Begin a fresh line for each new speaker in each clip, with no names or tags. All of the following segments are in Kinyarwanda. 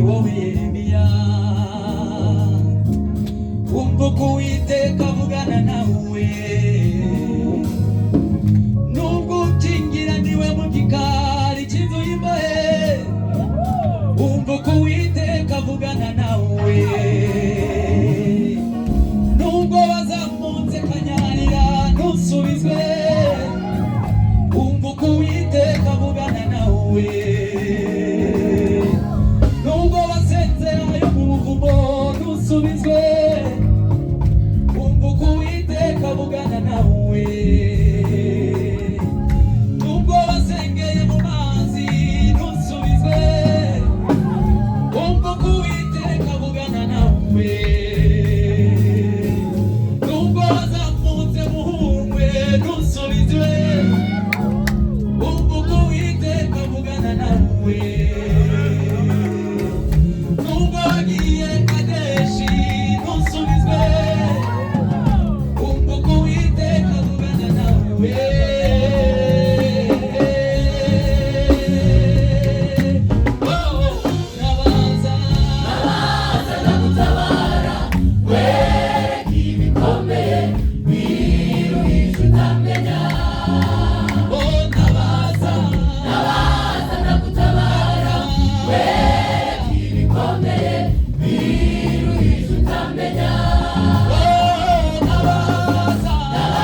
wowe Yeremiya umva uko Uwiteka avugana nawe nubwo ukingiraniwe mu gikari cy'inzu y'imbohe umva uko Uwiteka avugana nawe nubwo wazamutse kanyarira ntusubizwe umva uko Uwiteka avugana nawe nubwo wasenze ayo mu buvumo ntusubizwe umva uko Uwiteka avugana nawe nubwo wasengeye mu mazi ntusubizwe umva uko Uwiteka avugana nawe nubwo wazamutse muhungwe ntusubizwe umva uko Uwiteka avugana nawe nubwo wagiye Kadeshi ntusubizwe umva uko Uwiteka avugana nawe nabaza
ndagutabara wereka ibikomeye biruhije utamenya
nabaza
ndagutabara wereka ibikomeye biruhije utamenya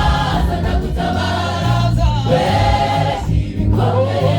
nabaza
ndagutabara wereka ibikomeye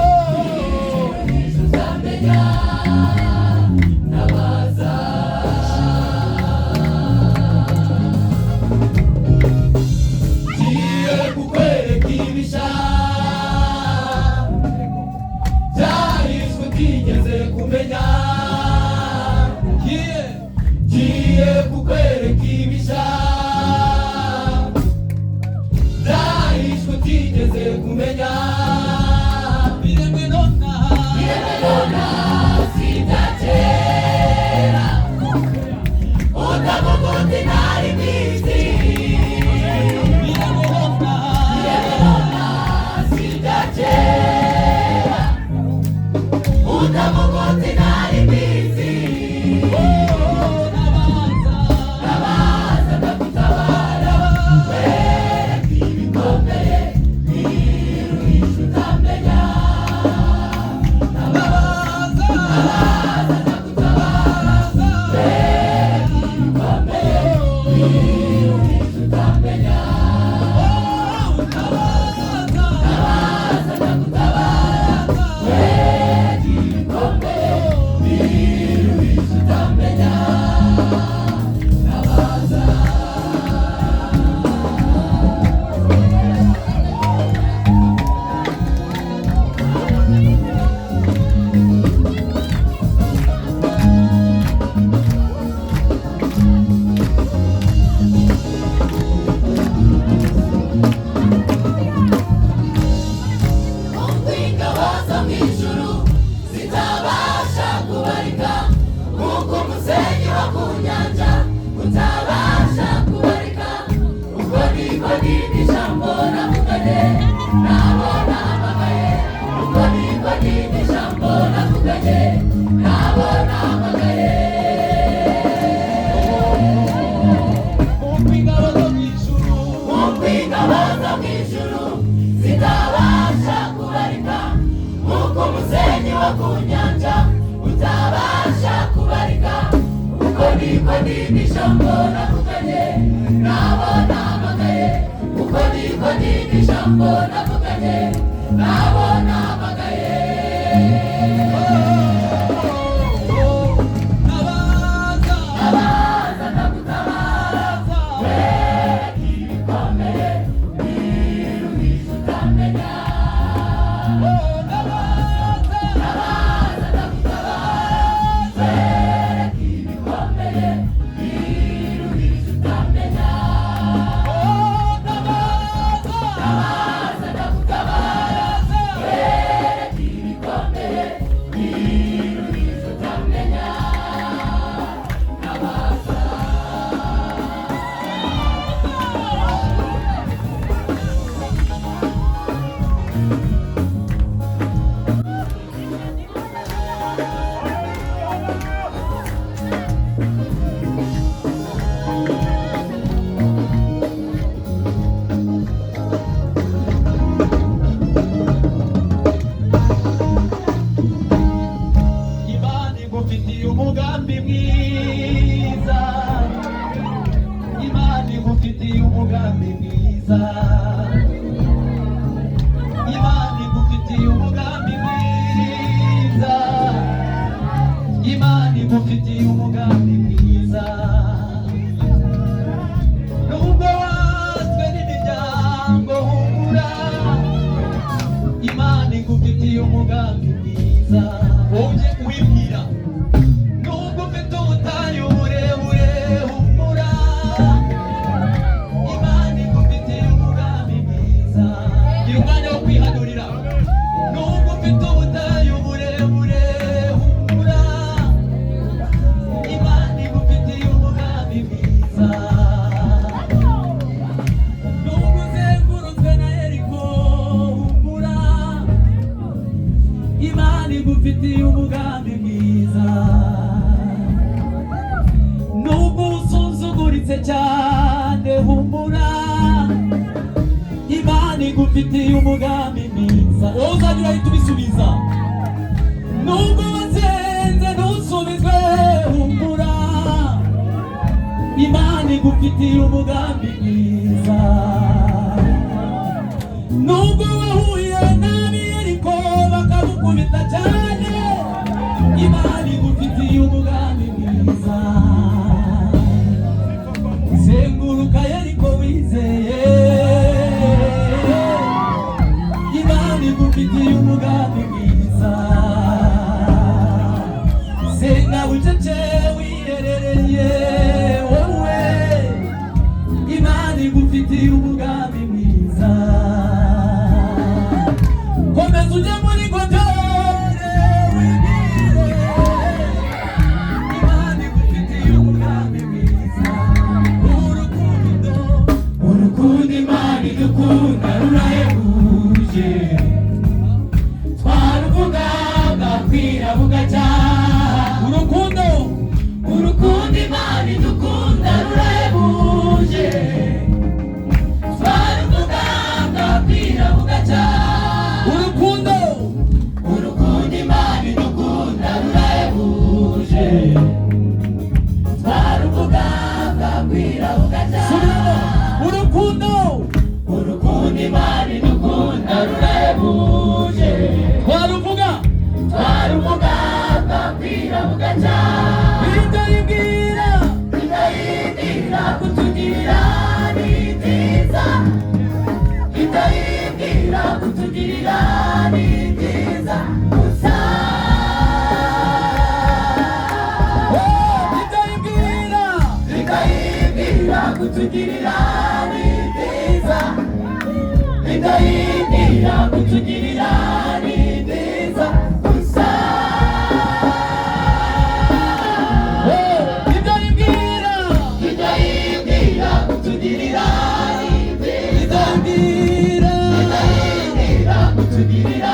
biruhije utamenya
Ngiye kukwereka ibishya byahishwe utigeze kumenya ngiye kukwereka ibishya byahishwe utigeze kumenya biremwe nonaha
sindatera utamukunzi nari mbizi
biremwe nonaha
sindatera utamukunzi nari mbizi nabaza ndagutabara wereka ibikomeye biruhije utamenya nabaza ndagutabara wereka ibikomeye biruhije utamenya nabaza ndagutabara wereka ibikomeye biruhije utamenya nabaza ingabo zo mu ijuru zitabasha kubarika nk'uko umusenyi wo ku nyanja utabasha kubarika ubwo niko n'iri jambo navuganye nabo nahamagaye ubwo niko n'iri jambo navuganye nabo nahamagaye
ingabo zo mu ijuru
nk'uko ingabo zo mu ijuru zitabasha kubarika nk'uko umusenyi wo ku nyanja utabasha kubarika uko niko n'iri jambo navuganye nabo nahamagaye uko niko n'iri jambo navuganye nabo nahamagaye nabaza ndagutabara wereka ibikomeye biruhije utamenya nabaza ndagutabara wereka ibikomeye biruhije utamenya nabaza ndagutabara
mwiza, Imana igufitiye umugambi mwiza, Imana igufitiye umugambi mwiza. Nubwo watswe n'imiryango humura, Imana igufitiye umugambi mwiza. Wowe ujye uwibwira, nubwo ufite ubutayu burebure humura, Imana igufitiye umugambi mwiza. Gira umwanya wo kwihanurira, nubwo ufite ubutayu burebure humura, Imana igufitiye umugambi mwiza. Nubwo uzengurutswe na Yeriko humura, Imana igufitiye umugambi mwiza. Nubwo usuzuguritse cyane humura, Imana igufitiye umugambi mwiza. Wowe uzajya urahita ubisubiza. Nubwo wasenze ntusubizwe humura, Imana igufitiye umugambi mwiza. Nubwo wahuye nabi ariko bakagukubita cyane, Imana igufitiye umugambi mwiza. Zenguruka ariko wizeye, Imana igufitiye umugambi mwiza. Senga bucece wiherereye wowe, Imana igufitiye umugambi mwiza. Komeza ujye muri godore wibwire, Imana igufitiye umugambi mwiza. Urukundo, urukundo Imana idukunda rurahebuje, twaruvuga bwakwira bugacya. Urukundo, urukundo Imana idukunda rurahebuje, twaruvuga bwakwira bugacya. Urukundo, urukundo Imana idukunda rurahebuje, twaruvuga bwakwira bugacya. Urukundo, urukundo Imana idukunda rurahebuje, twaruvuga bwakwira bugacya. Bidayibwira kutugirira ni byiza, bidayibwira kutugirira ni byiza gusa. Bidayibwira kutugirira ni byiza, bidayibwira kutugirira ni byiza gusa. Bidayibwira kutugirira ni byiza, bidayibwira kutugirira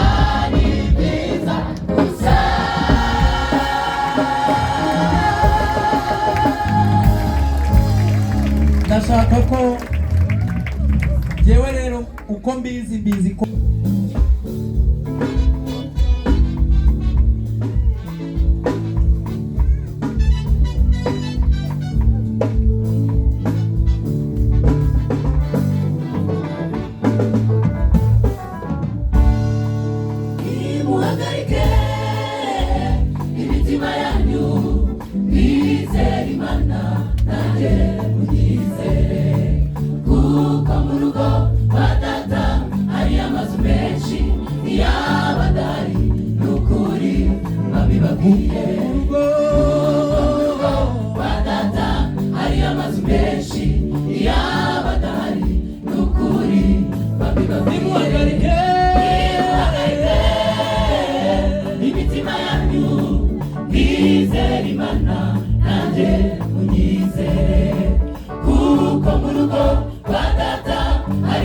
ni byiza gusa. Ndashaka ko jewe rero uko mbizi ko
Muhagarike imitima yanyu, mwizere Imana nanjye munyizere. Kuko mu rugo kwa Data hari amazu menshi, iyaba adahari ni ukuri babibabwiye. Kuko mu rugo kwa Data hari amazu menshi, iyaba adahari ni ukuri babibabwiye. Imitima yanyu, mwizere Imana nanjye munyizere. Kuko mu rugo kwa Data hari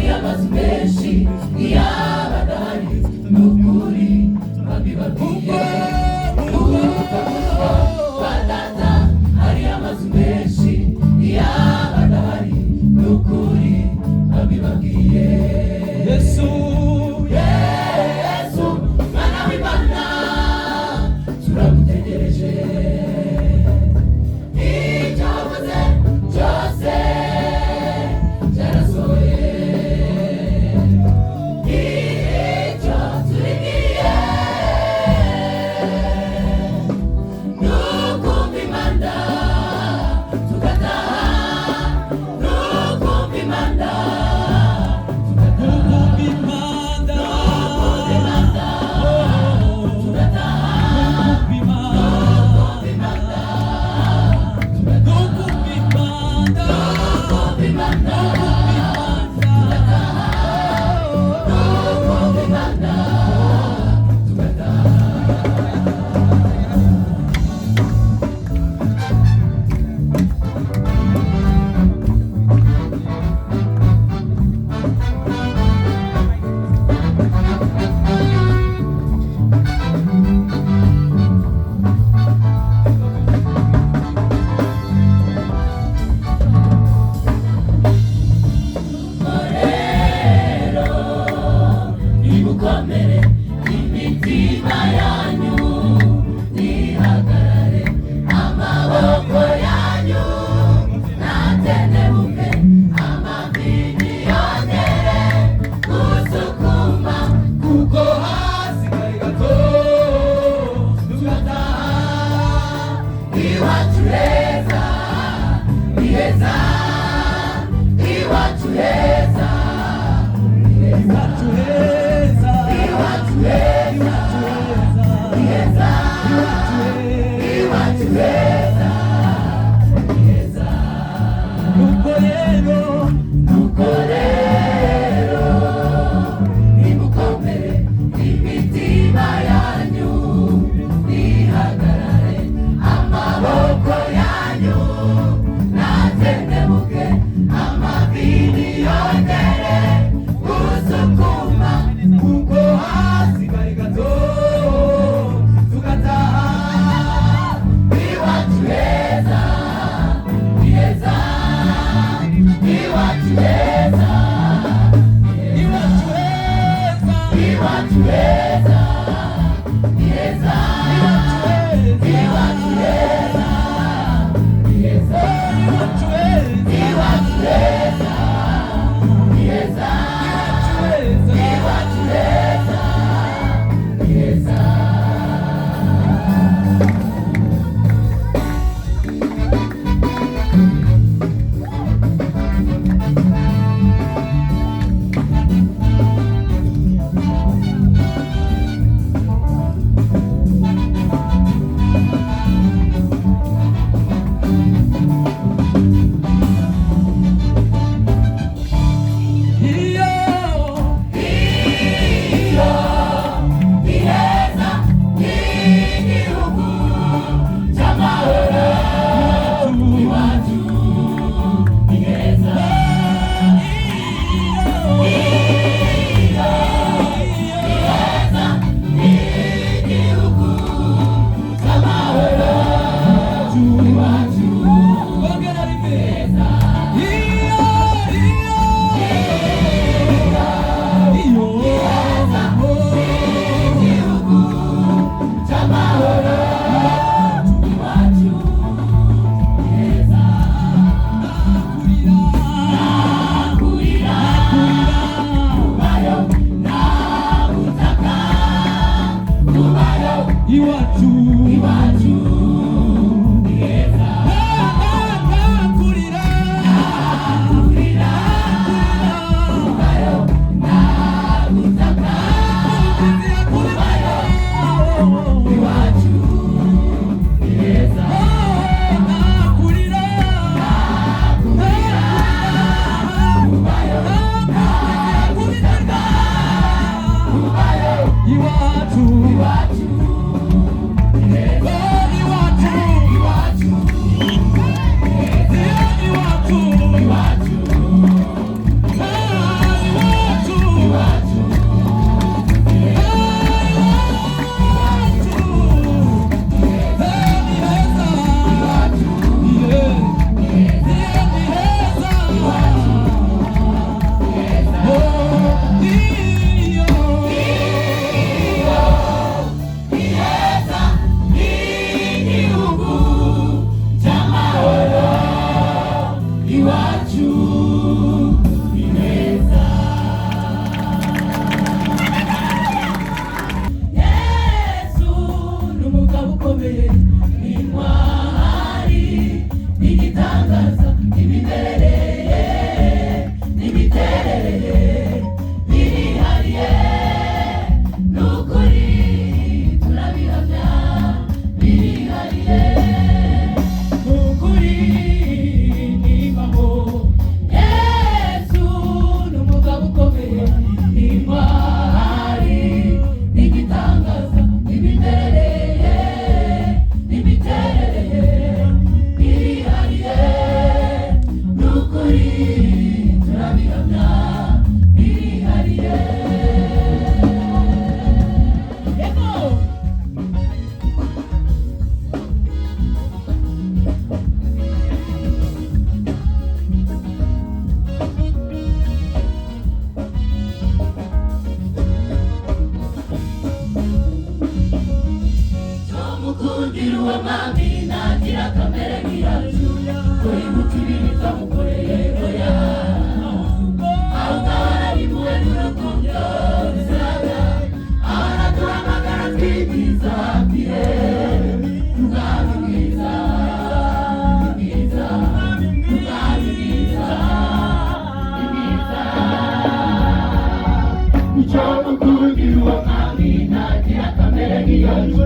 uwo mwami ntagira kamere nk'iyacu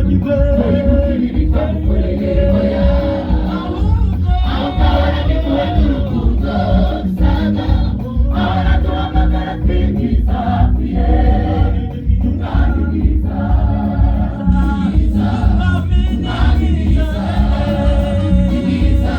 twamukoreye oya aho gahora n'impuhwe n'urukundo dusaga ahora duhamagara twinjiza kwiye umwami mwiza mwiza umwami mwiza mwiza.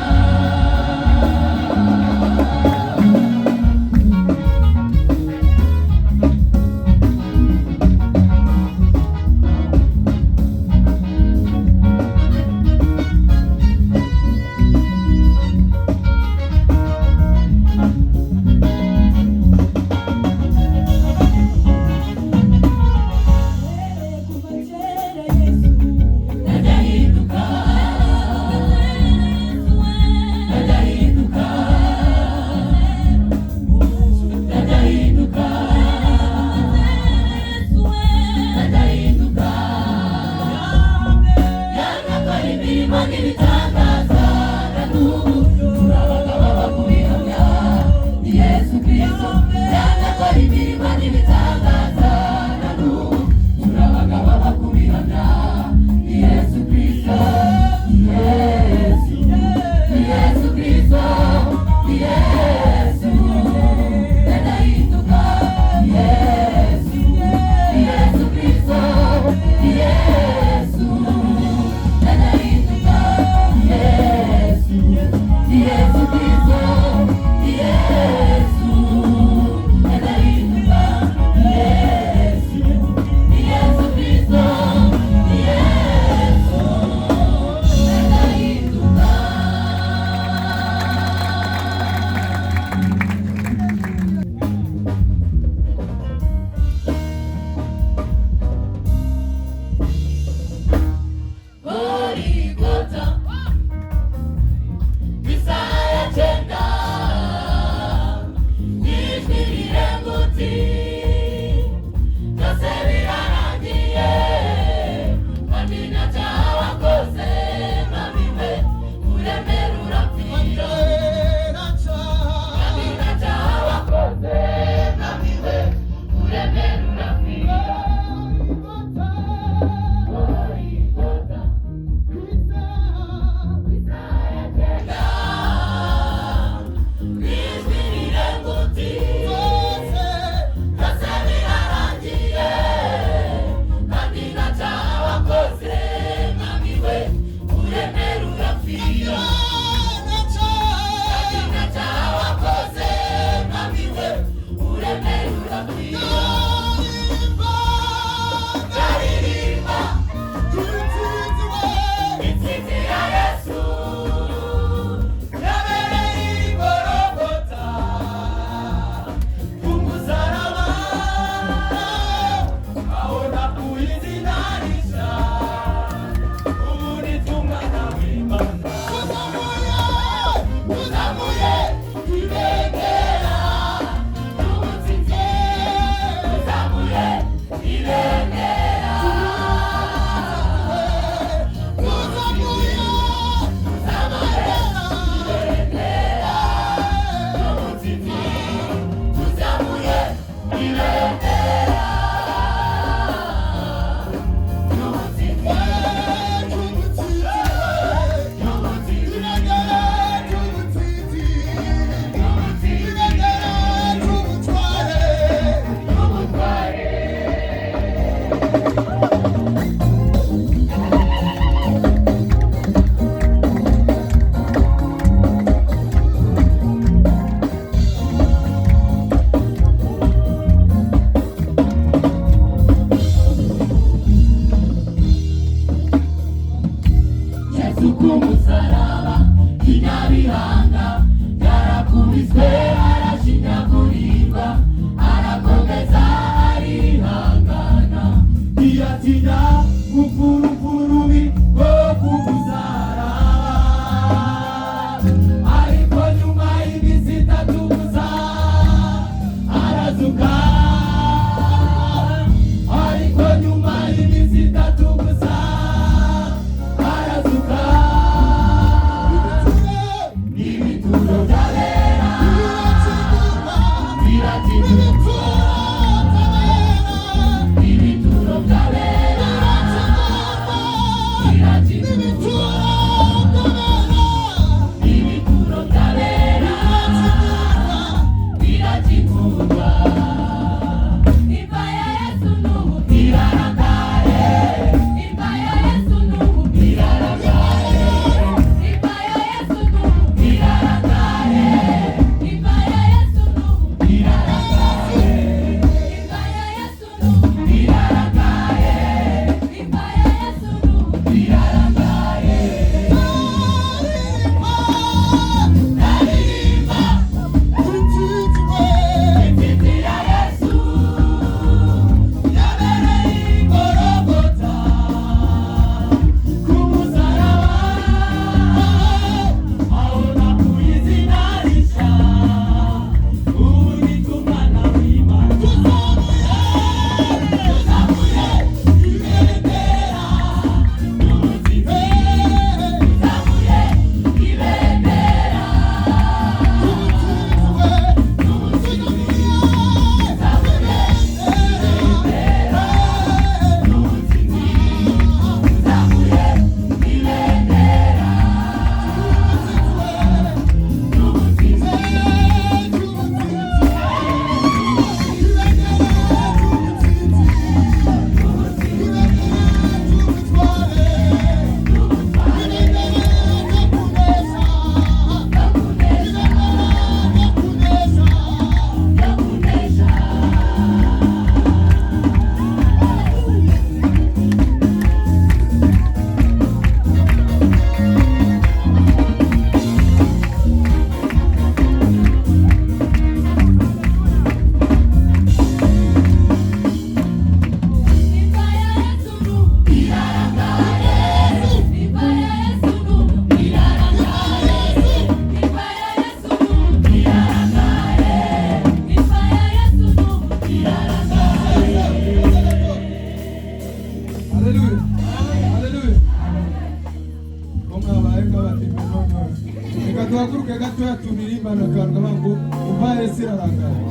gatoya turirimbana akantu ngo imbaye zirarangaye.